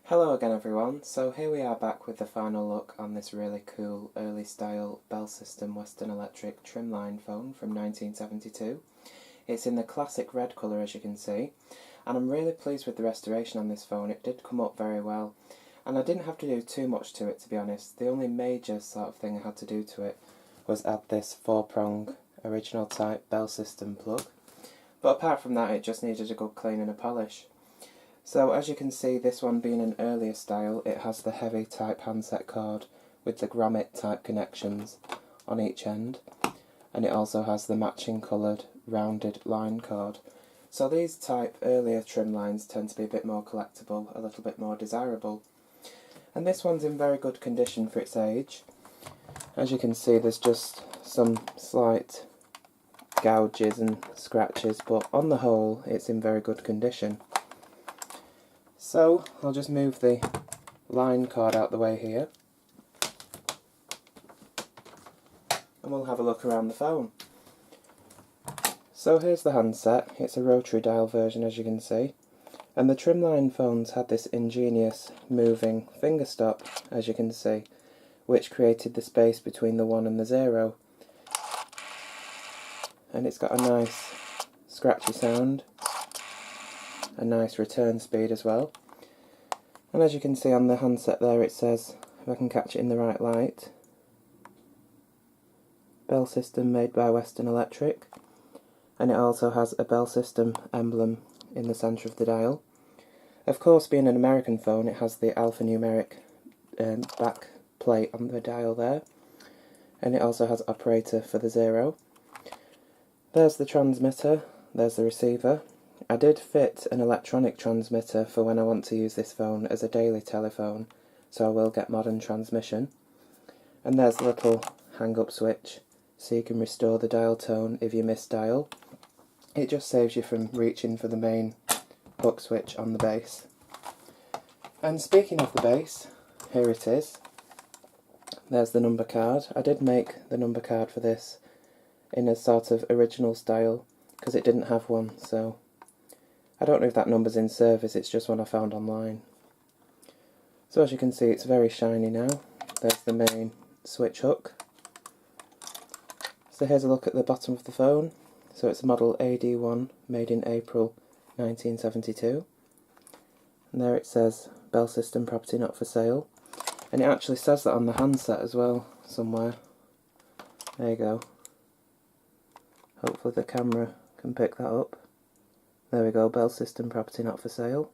Hello again everyone, so here we are back with the final look on this really cool early style Bell System Western Electric Trimline phone from 1972. It's in the classic red colour as you can see, and I'm really pleased with the restoration on this phone. It did come up very well, and I didn't have to do too much to it, to be honest. The only major sort of thing I had to do to it was add this 4-prong original type Bell System plug, but apart from that it just needed a good clean and a polish. So as you can see, this one being an earlier style, it has the heavy type handset cord with the grommet type connections on each end, and it also has the matching coloured rounded line cord. So these type earlier trim lines tend to be a bit more collectible, a little bit more desirable. And this one's in very good condition for its age. As you can see, there's just some slight gouges and scratches, but on the whole it's in very good condition. So I'll just move the line cord out the way here, and we'll have a look around the phone. So here's the handset. It's a rotary dial version, as you can see, and the Trimline phones had this ingenious moving finger stop, as you can see, which created the space between the 1 and the 0, and it's got a nice scratchy sound, a nice return speed as well. And as you can see on the handset there, it says, if I can catch it in the right light, Bell System made by Western Electric, and it also has a Bell System emblem in the centre of the dial. Of course, being an American phone, it has the alphanumeric back plate on the dial there, and it also has operator for the 0. There's the transmitter, there's the receiver. I did fit an electronic transmitter for when I want to use this phone as a daily telephone, so I will get modern transmission. And there's the little hang-up switch, so you can restore the dial tone if you misdial. It just saves you from reaching for the main hook switch on the base. And speaking of the base, here it is. There's the number card. I did make the number card for this in a sort of original style, because it didn't have one, so I don't know if that number's in service, it's just one I found online. So as you can see, it's very shiny now. There's the main switch hook. So here's a look at the bottom of the phone. So it's model AD1, made in April 1972. And there it says, Bell System property not for sale. And it actually says that on the handset as well, somewhere. There you go. Hopefully the camera can pick that up. There we go, Bell System property not for sale.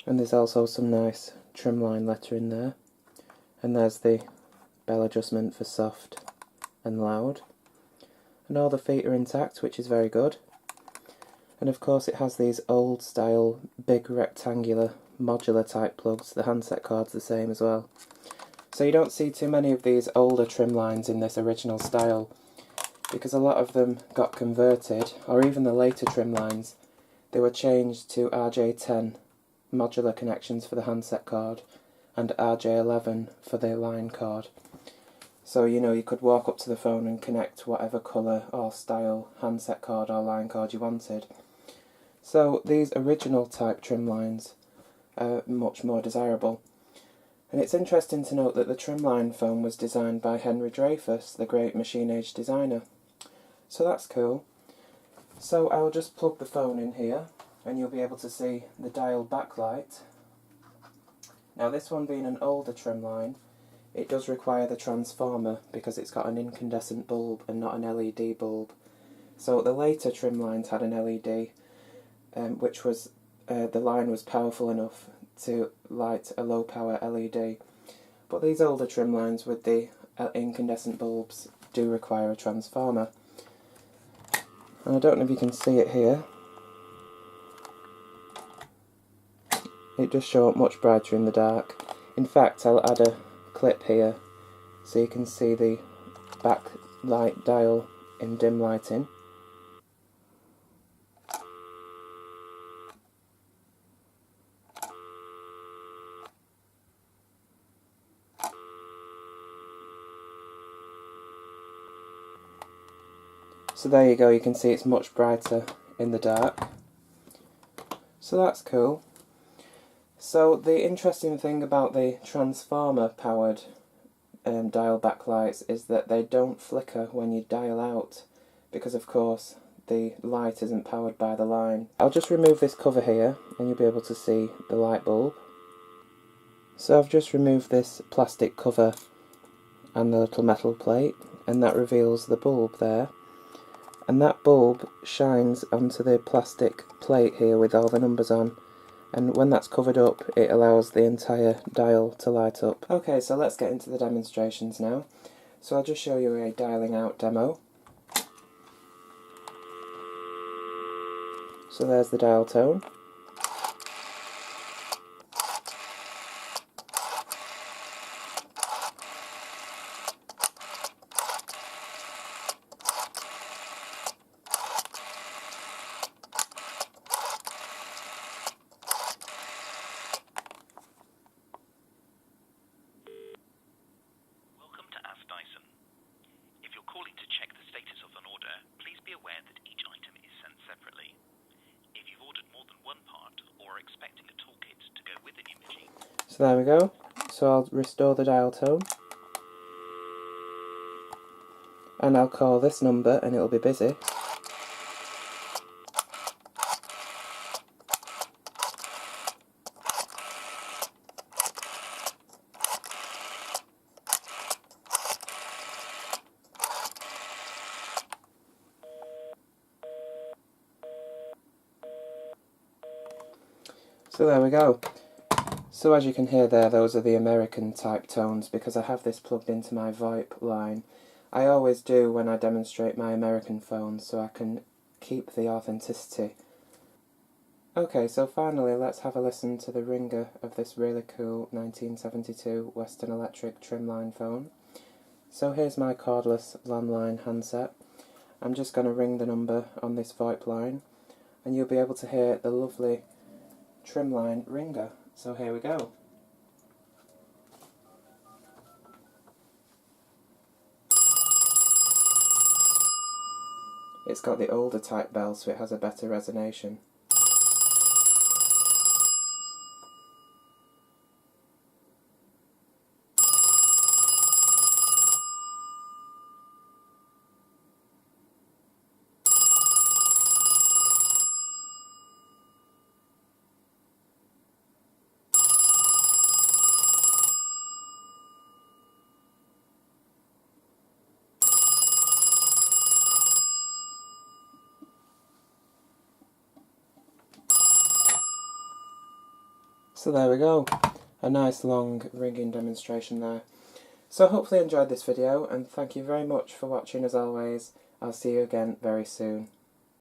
And there's also some nice Trimline lettering there. And there's the bell adjustment for soft and loud. And all the feet are intact, which is very good. And of course it has these old style, big rectangular, modular type plugs. The handset cord's the same as well. So you don't see too many of these older Trimlines in this original style, because a lot of them got converted, or even the later Trimlines, they were changed to RJ10 modular connections for the handset cord and RJ11 for the line cord. So you could walk up to the phone and connect whatever colour or style handset cord or line cord you wanted. So these original type Trimlines are much more desirable. And it's interesting to note that the Trimline phone was designed by Henry Dreyfuss, the great machine age designer. So that's cool. So I'll just plug the phone in here, and you'll be able to see the dial backlight. Now this one being an older Trimline, it does require the transformer because it's got an incandescent bulb and not an LED bulb. So the later Trimlines had an LED, which was, the line was powerful enough to light a low power LED. But these older Trimlines with the incandescent bulbs do require a transformer. And I don't know if you can see it here. It does show up much brighter in the dark. In fact, I'll add a clip here so you can see the backlight dial in dim lighting. So there you go, you can see it's much brighter in the dark. So that's cool. So the interesting thing about the transformer powered dial backlights is that they don't flicker when you dial out, because of course the light isn't powered by the line. I'll just remove this cover here and you'll be able to see the light bulb. So I've just removed this plastic cover and the little metal plate, and that reveals the bulb there. And that bulb shines onto the plastic plate here with all the numbers on, and when that's covered up it allows the entire dial to light up. Okay, so let's get into the demonstrations now. So I'll just show you a dialing out demo. So there's the dial tone. Calling to check the status of an order, please be aware that each item is sent separately. If you've ordered more than one part or are expecting a toolkit to go with a new machine... So there we go. So I'll restore the dial tone. And I'll call this number and it'll be busy. So there we go. So as you can hear there, those are the American type tones because I have this plugged into my VoIP line. I always do when I demonstrate my American phones so I can keep the authenticity. Okay, so finally let's have a listen to the ringer of this really cool 1972 Western Electric Trimline phone. So here's my cordless landline handset. I'm just going to ring the number on this VoIP line and you'll be able to hear the lovely Trimline ringer. So here we go. It's got the older type bell so it has a better resonation. So there we go, a nice long ringing demonstration there. So hopefully you enjoyed this video and thank you very much for watching as always. I'll see you again very soon.